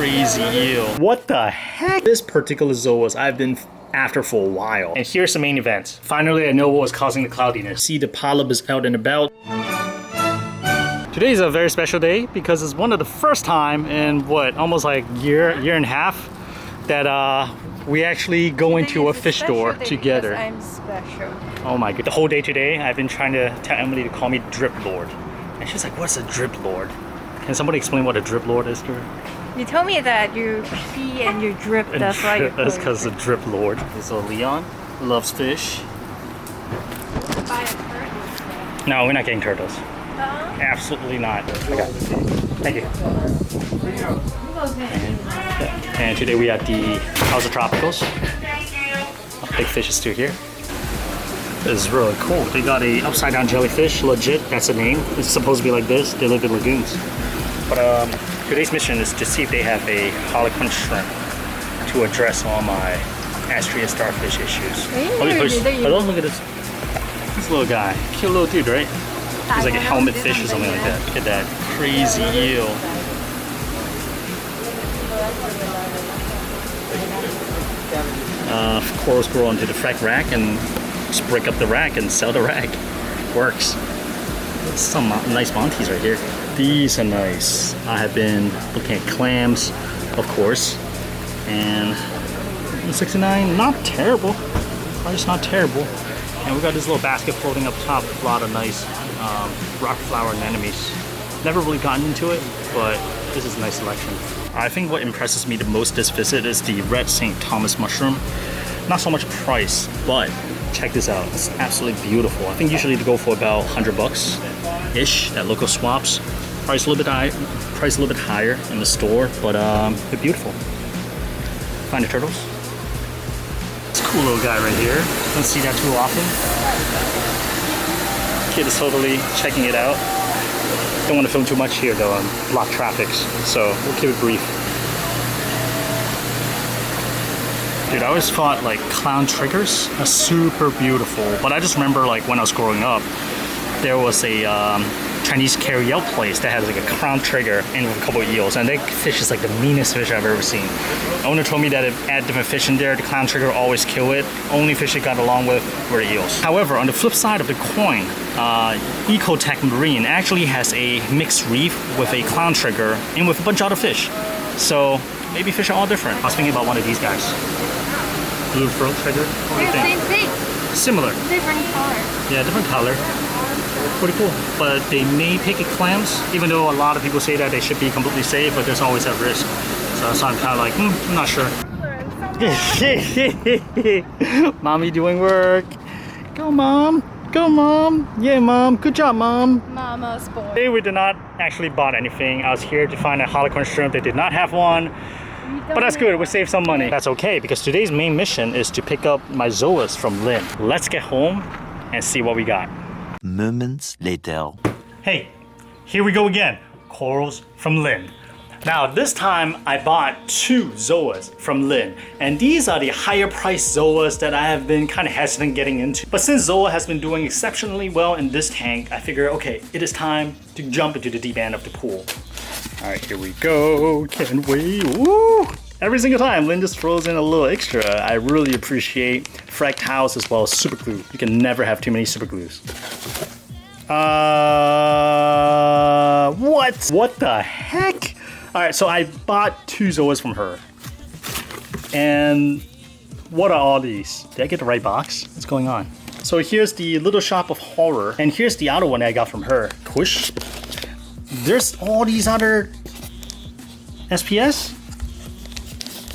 crazy eel. What the heck? This particular Zoas I've been after for a while. And here's the main event. Finally, I know what was causing the cloudiness. See, the polyp is out and about. Today is a very special day because it's one of the first time in what, almost like year and a half that we actually go into a fish store together. I'm special. Oh my god. The whole day today, I've been trying to tell Emily to call me Drip Lord. And she's like, what's a Drip Lord? Can somebody explain what a Drip Lord is to her? You told me that you pee and you drip, that's why you're That's because of Drip Lord. So Leon loves fish. Buy a turtle. No, we're not getting turtles. Absolutely not. Okay. Thank you. And today we have the House of Tropicals. Big fish is still here. This is really cool. They got a upside down jellyfish, legit, that's the name. It's supposed to be like this. They live in lagoons. But today's mission is to see if they have a harlequin shrimp to address all my astrea starfish issues. Hello, look at this little guy. Cute little dude, right? He's like a helmet fish or something like that. Look at that crazy eel. Corals grow onto the frag rack and just break up the rack and sell the rack. Works. Some nice monties right here. These are nice. I have been looking at clams, of course, and 69, not terrible. Price not terrible. And we got this little basket floating up top with a lot of nice rock flower anemones. Never really gotten into it, but this is a nice selection. I think what impresses me the most this visit is the red St. Thomas mushroom. Not so much price, but check this out. It's absolutely beautiful. I think usually they go for about 100 bucks ish at local swaps. Price a little bit higher in the store, but they're beautiful. Find the turtles. It's a cool little guy right here. Don't see that too often. Kid is totally checking it out. Don't want to film too much here though, block traffic, so we'll keep it brief. Dude, I always thought like clown triggers are super beautiful, but I just remember like when I was growing up, there was a Chinese carry-out place that has like a clown trigger and with a couple of eels, and that fish is like the meanest fish I've ever seen. The owner told me that if add different fish in there, the clown trigger always kill it. Only fish it got along with were the eels. However, on the flip side of the coin, Ecotech Marine actually has a mixed reef with a clown trigger and with a bunch of other fish. So maybe fish are all different. I was thinking about one of these guys. Blue frog trigger. What do you think? Same thing. Similar. Different color. Yeah, different color. Pretty cool. But they may pick at clams, even though a lot of people say that they should be completely safe, but there's always a risk. So I'm kind of like, I'm not sure. Mommy doing work. Go, Mom. Go, Mom. Yeah, Mom. Good job, Mom. Mama's boy. Today we did not actually bought anything. I was here to find a harlequin shrimp. They did not have one. But that's good, we saved some money. That's okay, because today's main mission is to pick up my Zoas from Lynn. Let's get home and see what we got. Moments later. Hey, here we go again. Corals from Lynn. Now this time I bought 2 Zoas from Lynn, and these are the higher priced Zoas that I have been kind of hesitant getting into. But since Zoa has been doing exceptionally well in this tank, I figure, okay, it is time to jump into the deep end of the pool. All right, here we go. Can't wait. Woo! Every single time, Lynn just throws in a little extra. I really appreciate frag towels as well as super glue. You can never have too many super glues. What? What the heck? All right, so I bought 2 Zoas from her. And what are all these? Did I get the right box? What's going on? So here's the Little Shop of Horror, and here's the other one that I got from her. Kush. There's all these other SPS?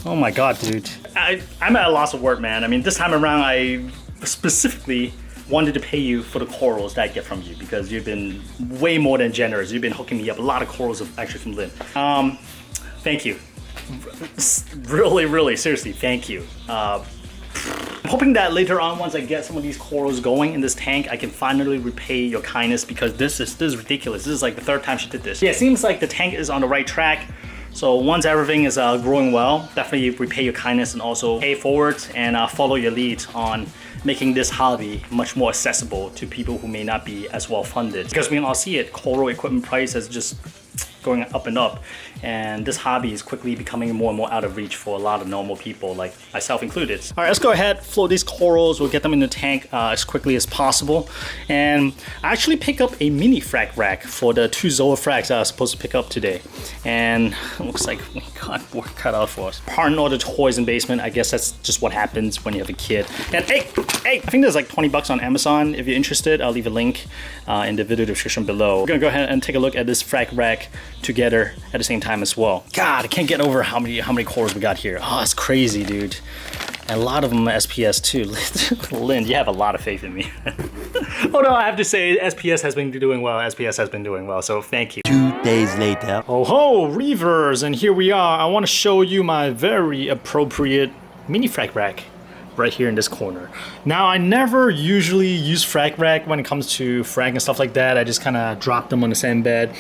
Oh my god, dude. I'm at a loss of word, man. I mean, this time around, I specifically wanted to pay you for the corals that I get from you because you've been way more than generous. You've been hooking me up. A lot of corals actually from Lynn. Thank you. Really, really, seriously, thank you. I'm hoping that later on, once I get some of these corals going in this tank, I can finally repay your kindness because this is ridiculous. This is like the 3rd time she did this. Yeah, it seems like the tank is on the right track. So once everything is growing well, definitely repay your kindness and also pay forward and follow your lead on making this hobby much more accessible to people who may not be as well funded. Because we can all see it, coral equipment price has just going up and up, and this hobby is quickly becoming more and more out of reach for a lot of normal people, like myself included. All right, let's go ahead, float these corals. We'll get them in the tank as quickly as possible. And I actually pick up a mini frag rack for the 2 Zoa frags that I was supposed to pick up today. And it looks like we got work cut out for us. Pardon all the toys in basement. I guess that's just what happens when you have a kid. And hey, I think there's like 20 bucks on Amazon. If you're interested, I'll leave a link in the video description below. We're gonna go ahead and take a look at this frag rack together at the same time as well. God, I can't get over how many corals we got here. Oh, it's crazy, dude. And a lot of them are SPS too. Lynn, you have a lot of faith in me. Oh no, I have to say SPS has been doing well. SPS has been doing well, so thank you. 2 days later. Oh ho, Reavers, and here we are. I want to show you my very appropriate mini frag rack right here in this corner. Now, I never usually use frag rack when it comes to frag and stuff like that. I just kind of drop them on the sand bed.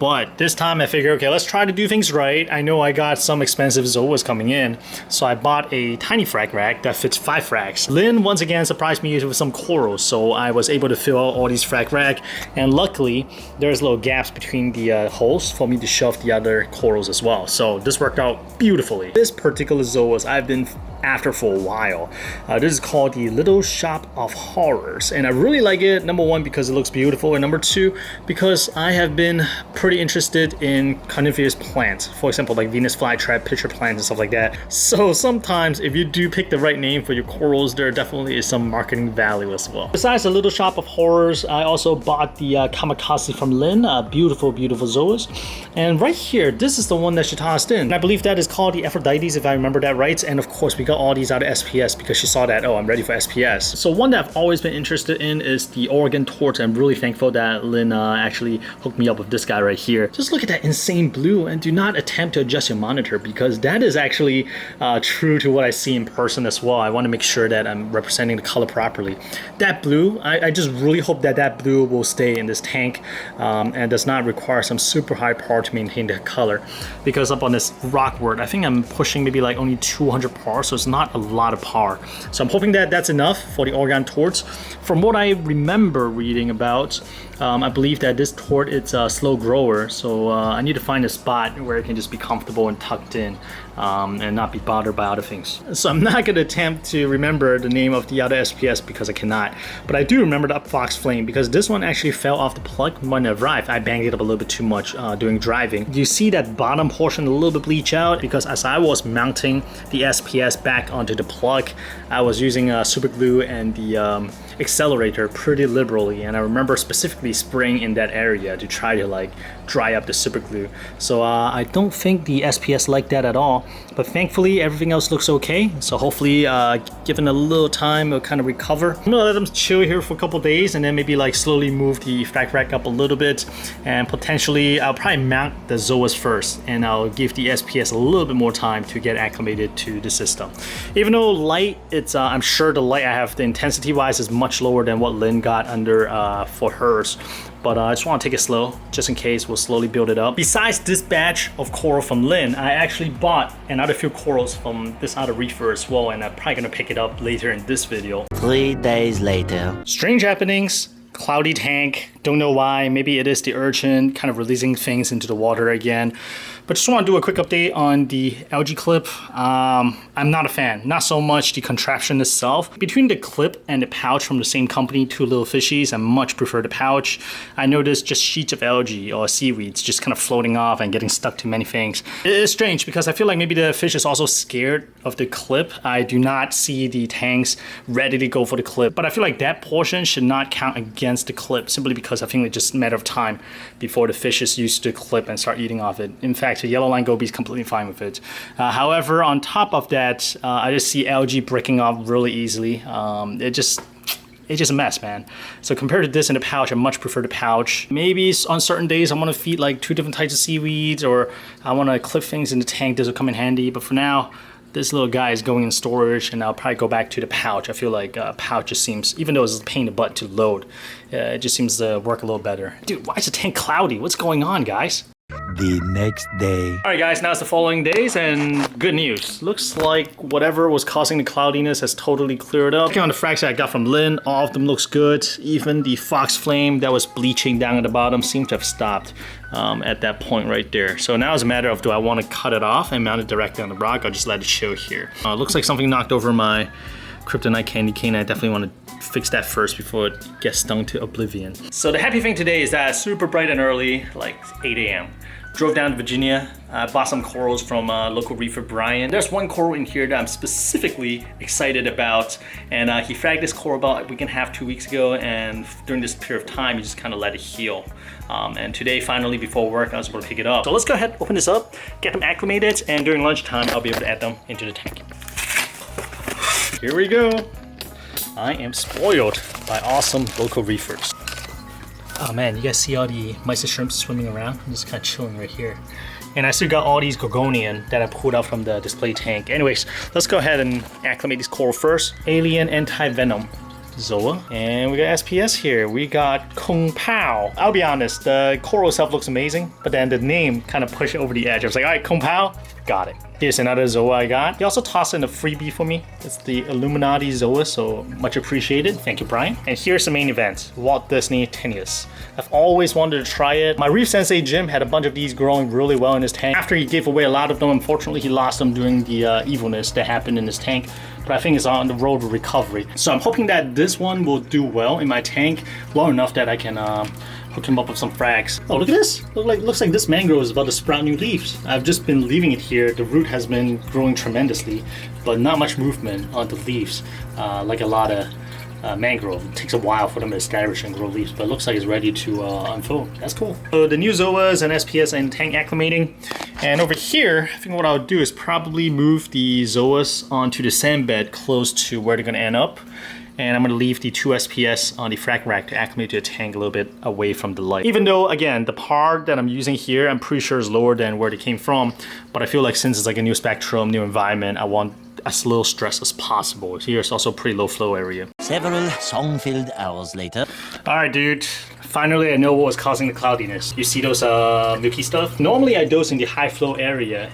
But this time I figure, okay, let's try to do things right. I know I got some expensive Zoas coming in, so I bought a tiny frag rack that fits 5 frags. Lynn once again surprised me with some corals, so I was able to fill out all these frag rack, and luckily there's little gaps between the holes for me to shove the other corals as well. So this worked out beautifully. This particular Zoas I've been after for a while. This is called the Little Shop of Horrors, and I really like it. Number 1, because it looks beautiful, and number 2, because I have been pretty interested in coniferous plants, for example like Venus flytrap, pitcher plants and stuff like that. So sometimes if you do pick the right name for your corals, there definitely is some marketing value as well. Besides the Little Shop of Horrors, I also bought the Kamikaze from Lynn, beautiful Zoas. And right here, this is the one that she tossed in, and I believe that is called the Aphrodite's if I remember that right. And of course we got all these out of SPS because she saw that, oh, I'm ready for SPS. So one that I've always been interested in is the Oregon Tort. I'm really thankful that Lynn actually hooked me up with this guy right here. Just look at that insane blue, and do not attempt to adjust your monitor because that is actually true to what I see in person as well. I want to make sure that I'm representing the color properly. That blue, I just really hope that that blue will stay in this tank and does not require some super high power to maintain the color, because up on this Rockwood, I think I'm pushing maybe like only 200 par, so it's not a lot of par. So I'm hoping that that's enough for the Oregon Torts. From what I remember reading about, I believe that this Tort is a slow grower, so I need to find a spot where it can just be comfortable and tucked in and not be bothered by other things. So I'm not going to attempt to remember the name of the other SPS because I cannot, but I do remember the Fox Flame because this one actually fell off the plug when it arrived. I banged it up a little bit too much during driving. You see that bottom portion a little bit bleach out because as I was mounting the SPS back onto the plug, I was using super glue and the accelerator pretty liberally, and I remember specifically spraying in that area to try to like dry up the super glue. So I don't think the SPS liked that at all, but thankfully everything else looks okay. So hopefully given a little time it'll kind of recover. I'm gonna let them chill here for a couple days and then maybe like slowly move the frag rack up a little bit, and potentially I'll probably mount the Zoas first and I'll give the SPS a little bit more time to get acclimated to the system. Even though light, it's I'm sure the light I have, the intensity wise, is much lower than what Lynn got under for hers, but I just want to take it slow just in case. We'll slowly build it up. Besides this batch of coral from Lynn, I actually bought another few corals from this other reefer as well, and I'm probably gonna pick it up later in this video. 3 days later. Strange happenings. Cloudy tank, don't know why. Maybe it is the urchin kind of releasing things into the water again. But just want to do a quick update on the algae clip. I'm not a fan, not so much the contraption itself. Between the clip and the pouch from the same company, 2 Little Fishies, I much prefer the pouch. I noticed just sheets of algae or seaweeds just kind of floating off and getting stuck to many things. It is strange because I feel like maybe the fish is also scared of the clip. I do not see the tanks ready to go for the clip, but I feel like that portion should not count against the clip simply because I think it's just a matter of time before the fish is used to the clip and start eating off it. In fact, the yellow line goby is completely fine with it. However, on top of that, I just see algae breaking off really easily. It's just a mess, man. So compared to this in the pouch, I much prefer the pouch. Maybe on certain days I want to feed like 2 different types of seaweeds, or I want to clip things in the tank. This will come in handy, but for now, this little guy is going in storage, and I'll probably go back to the pouch. I feel like pouch just seems, even though it's a pain in the butt to load, it just seems to work a little better. Dude, why is the tank cloudy? What's going on, guys? The next day. Alright guys, now it's the following days and good news. Looks like whatever was causing the cloudiness has totally cleared up. Looking on the frags that I got from Lynn, all of them looks good. Even the fox flame that was bleaching down at the bottom seems to have stopped at that point right there. So now it's a matter of, do I want to cut it off and mount it directly on the rock or just let it show here? Looks like something knocked over my kryptonite candy cane. I definitely want to fix that first before it gets stung to oblivion. So the happy thing today is that super bright and early, like 8 a.m. Drove down to Virginia, bought some corals from local reefer Brian. There's one coral in here that I'm specifically excited about, and he fragged this coral about a week and a half, 2 weeks ago, and during this period of time, he just kind of let it heal. And today, finally, before work, I was able to pick it up. So let's go ahead, open this up, get them acclimated, and during lunchtime, I'll be able to add them into the tank. Here we go. I am spoiled by awesome local reefers. Oh man, you guys see all the mice and shrimps swimming around? I'm just kind of chilling right here. And I still got all these gorgonian that I pulled out from the display tank. Anyways, let's go ahead and acclimate these coral first. Alien anti-venom. Zoa. And we got SPS here. We got Kung Pao. I'll be honest, the coral itself looks amazing, but then the name kind of pushed it over the edge. I was like, all right, Kung Pao, got it. Here's another Zoa I got. He also tossed in a freebie for me. It's the Illuminati Zoa, so much appreciated. Thank you, Brian. And here's the main event, Walt Disney Tenuis. I've always wanted to try it. My Reef Sensei Jim had a bunch of these growing really well in his tank. After he gave away a lot of them, unfortunately, he lost them during the evilness that happened in his tank. But I think it's on the road to recovery. So I'm hoping that this one will do well in my tank, well enough that I can hook him up with some frags. Oh, look at this. Looks like this mangrove is about to sprout new leaves. I've just been leaving it here. The root has been growing tremendously, but not much movement on the leaves, like a lot of mangrove. It takes a while for them to establish and grow leaves, but it looks like it's ready to unfold. That's cool. So the new Zoas and SPS and tank acclimating. And over here, I think what I'll do is probably move the Zoas onto the sand bed close to where they're gonna end up. And I'm gonna leave the 2 SPS on the frag rack to acclimate to the tank a little bit away from the light. Even though, again, the par that I'm using here, I'm pretty sure is lower than where they came from, but I feel like since it's like a new spectrum, new environment, I want as little stress as possible. Here it's also a pretty low flow area. Several song-filled hours later. All right, dude. Finally, I know what was causing the cloudiness. You see those milky stuff? Normally, I dose in the high flow area,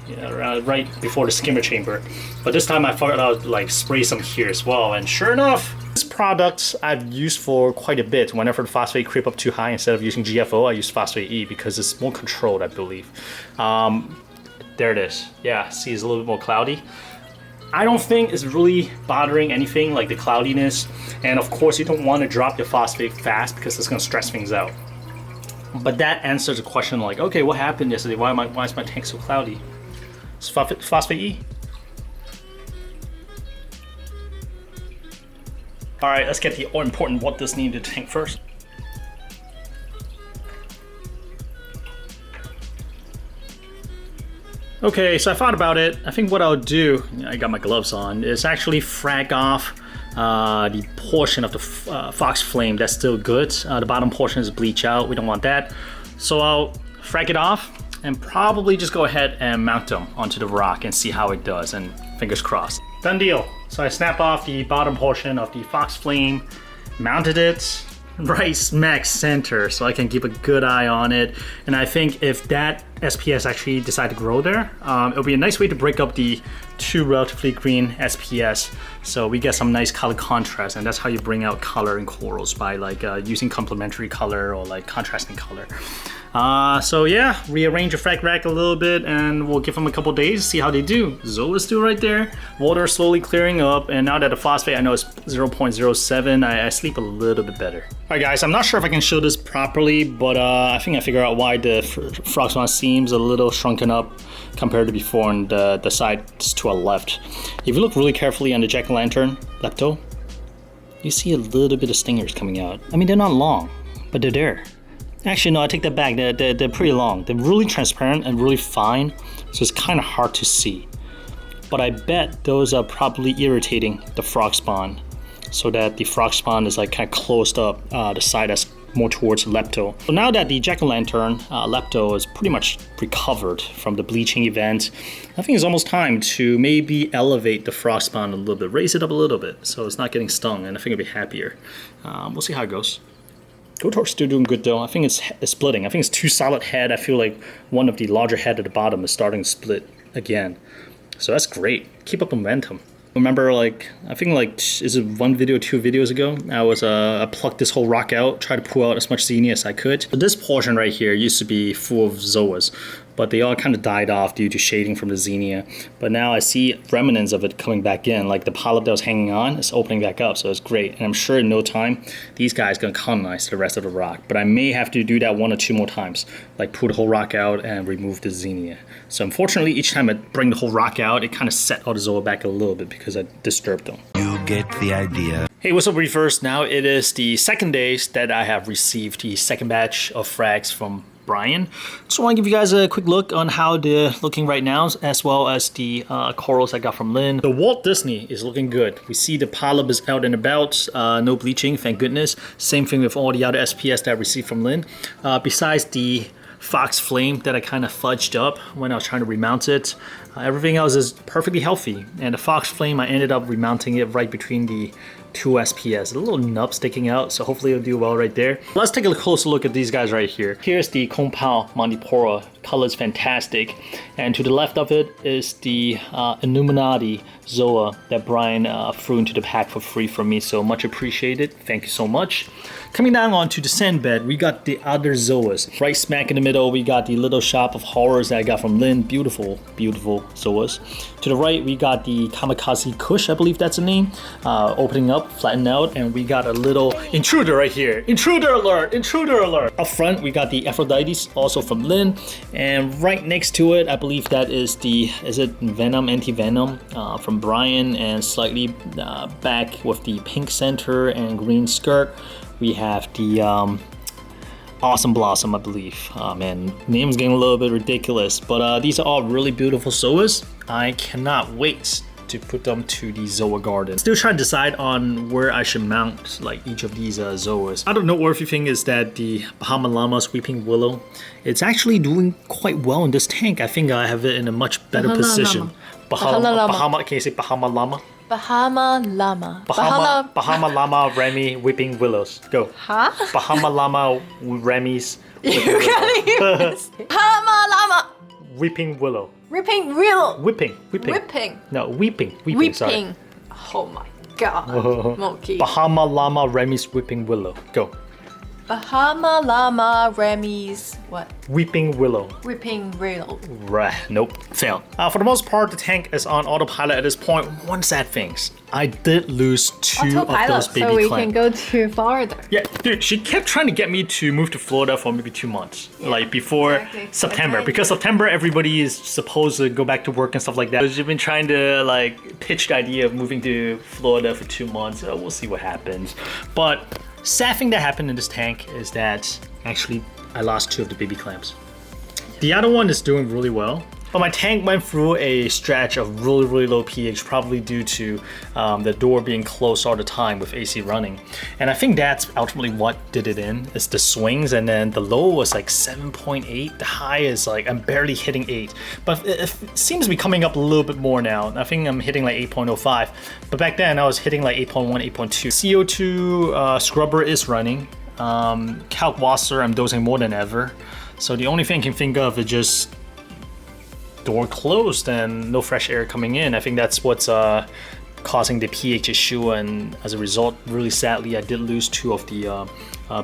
right before the skimmer chamber. But this time, I thought I would like spray some here as well. And sure enough, this product I've used for quite a bit. Whenever the phosphate creep up too high, instead of using GFO, I use phosphate E because it's more controlled, I believe. There it is. Yeah, see, it's a little bit more cloudy. I don't think it's really bothering anything like the cloudiness. And of course, you don't want to drop your phosphate fast because it's going to stress things out. But that answers the question like, okay, what happened yesterday? Why is my tank so cloudy? It's phosphate E. All right, let's get the all-important Walt Disney into the tank first. Okay, so I thought about it. I think what I'll do, I got my gloves on, is actually frag off the portion of the fox flame that's still good. The bottom portion is bleach out. We don't want that. So I'll frag it off and probably just go ahead and mount them onto the rock and see how it does, and fingers crossed. Done deal. So I snap off the bottom portion of the fox flame, mounted it right smack center so I can keep a good eye on it. And I think if that SPS actually decide to grow there, it'll be a nice way to break up the 2 relatively green SPS, so we get some nice color contrast. And that's how you bring out color in corals, by like using complementary color or like contrasting color. So yeah, rearrange your frag rack a little bit and we'll give them a couple days, see how they do. Zoas still right there. Water slowly clearing up, and now that the phosphate I know is 0.07, I sleep a little bit better. Alright guys, I'm not sure if I can show this properly, but I think I figured out why the Frogspawn seems a little shrunken up compared to before on the side to our left. If you look really carefully on the jack-o'-lantern, Lepto, you see a little bit of stingers coming out. I mean, they're not long, but they're there. Actually, no, I take that back. They're pretty long. They're really transparent and really fine, so it's kind of hard to see. But I bet those are probably irritating the Frogspawn, so that the Frogspawn is like kind of closed up the side that's more towards Lepto. So now that the jack-o'-lantern Lepto is pretty much recovered from the bleaching event, I think it's almost time to maybe elevate the Frogspawn a little bit, raise it up a little bit so it's not getting stung, and I think it'll be happier. We'll see how it goes. Gotor's still doing good though. I think it's splitting. I think it's 2 solid head. I feel like one of the larger head at the bottom is starting to split again. So that's great. Keep up momentum. Remember, like, I think like, is it 1 video, 2 videos ago? I plucked this whole rock out, tried to pull out as much xenia as I could. So this portion right here used to be full of Zoas, but they all kind of died off due to shading from the xenia. But now I see remnants of it coming back in, like the polyp that was hanging on is opening back up, so it's great. And I'm sure in no time, these guys are gonna colonize the rest of the rock. But I may have to do that 1 or 2 more times, like pull the whole rock out and remove the xenia. So unfortunately, each time I bring the whole rock out, it kind of set all the Zoa back a little bit because I disturbed them. You get the idea. Hey, what's up, Reefers? Now it is the 2nd day that I have received the 2nd batch of frags from Brian. Just want to give you guys a quick look on how they're looking right now, as well as the corals I got from Lynn. The Walt Disney is looking good. We see the polyp is out and about, no bleaching, thank goodness. Same thing with all the other SPS that I received from Lynn. Besides the Fox Flame that I kind of fudged up when I was trying to remount it. Everything else is perfectly healthy. And the Fox Flame, I ended up remounting it right between the 2 SPS. A little nub sticking out, so hopefully it'll do well right there. Let's take a closer look at these guys right here. Here's the Compal Mandipora. Color is fantastic. And to the left of it is the Illuminati Zoa that Brian threw into the pack for free from me, so much appreciated. Thank you so much. Coming down onto the sand bed, we got the other Zoas. Right smack in the middle, we got the Little Shop of Horrors that I got from Lynn. Beautiful, beautiful Zoas. To the right, we got the Kamikaze Kush, I believe that's the name. Opening up, flattened out, and we got a little intruder right here. Intruder alert, intruder alert. Up front, we got the Aphrodite's, also from Lynn. And right next to it, I believe that is the, is it Venom, Anti-Venom from Brian, and slightly back with the pink center and green skirt. We have the Awesome Blossom, I believe. Man, name's getting a little bit ridiculous, but these are all really beautiful Zoas. I cannot wait to put them to the Zoa garden. Still trying to decide on where I should mount like each of these Zoas. I don't know what if you think is that the Bahama Llama's Weeping Willow. It's actually doing quite well in this tank. I think I have it in a much better position. Bahama, can you say Bahama Llama? Bahama Llama. Bahama Llama Remy Weeping Willows. Go. Huh? Bahama Llama Remy's Weeping Willow. Bahama Llama. Weeping Willow. Ripping real. Whipping. Whipping. No, weeping. Sorry. Oh my god. Monkey. Bahama Llama Remy's Weeping Willow. Go. Bahama Llama Remy's what? Weeping Willow. Whipping real. Right. Nope. Failed. For the most part, the tank is on autopilot at this point. One sad thing. I did lose 2 of those baby so we clams. can go to Florida. Yeah, dude, she kept trying to get me to move to Florida for maybe 2 months. Like before September. Okay. Because September, everybody is supposed to go back to work and stuff like that. She's been trying to like pitch the idea of moving to Florida for 2 months. We'll see what happens. But sad thing that happened in this tank is that actually I lost 2 of the baby clams. The other one is doing really well. But my tank went through a stretch of really, really low pH, probably due to the door being closed all the time with AC running. And I think that's ultimately what did it in. It's the swings, and then the low was like 7.8. The high is like, I'm barely hitting 8. But it seems to be coming up a little bit more now. I think I'm hitting like 8.05. But back then I was hitting like 8.1, 8.2. CO2 scrubber is running. Kalkwasser, I'm dosing more than ever. So the only thing I can think of is just door closed and no fresh air coming in. I think that's what's causing the pH issue, and as a result, really sadly, I did lose 2 of the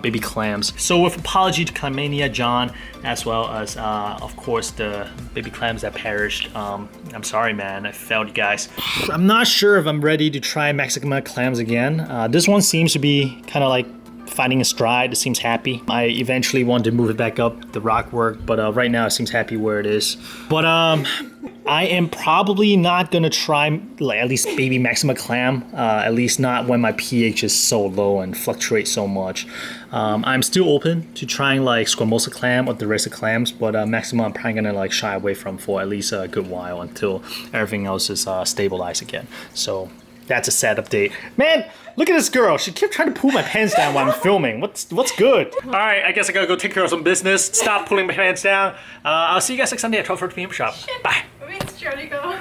baby clams. So with apology to Clamania John, as well as of course the baby clams that perished, I'm sorry man, I failed you guys. I'm not sure if I'm ready to try Mexican clams again. This one seems to be kind of like finding a stride. It seems happy. I eventually wanted to move it back up the rock work, but right now it seems happy where it is. But I am probably not gonna try like at least baby Maxima clam, at least not when my pH is so low and fluctuates so much. I'm still open to trying like Squamosa clam or the rest of clams, but Maxima I'm probably gonna like shy away from for at least a good while until everything else is stabilized again. So that's a sad update. Man, look at this girl. She kept trying to pull my pants down while I'm filming. What's good? All right, I guess I gotta go take care of some business. Stop pulling my pants down. I'll see you guys next Sunday at 12:30 p.m. shop. Bye. It's Jericho.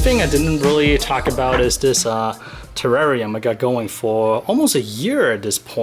thing I didn't really talk about is this terrarium I got going for almost a year at this point.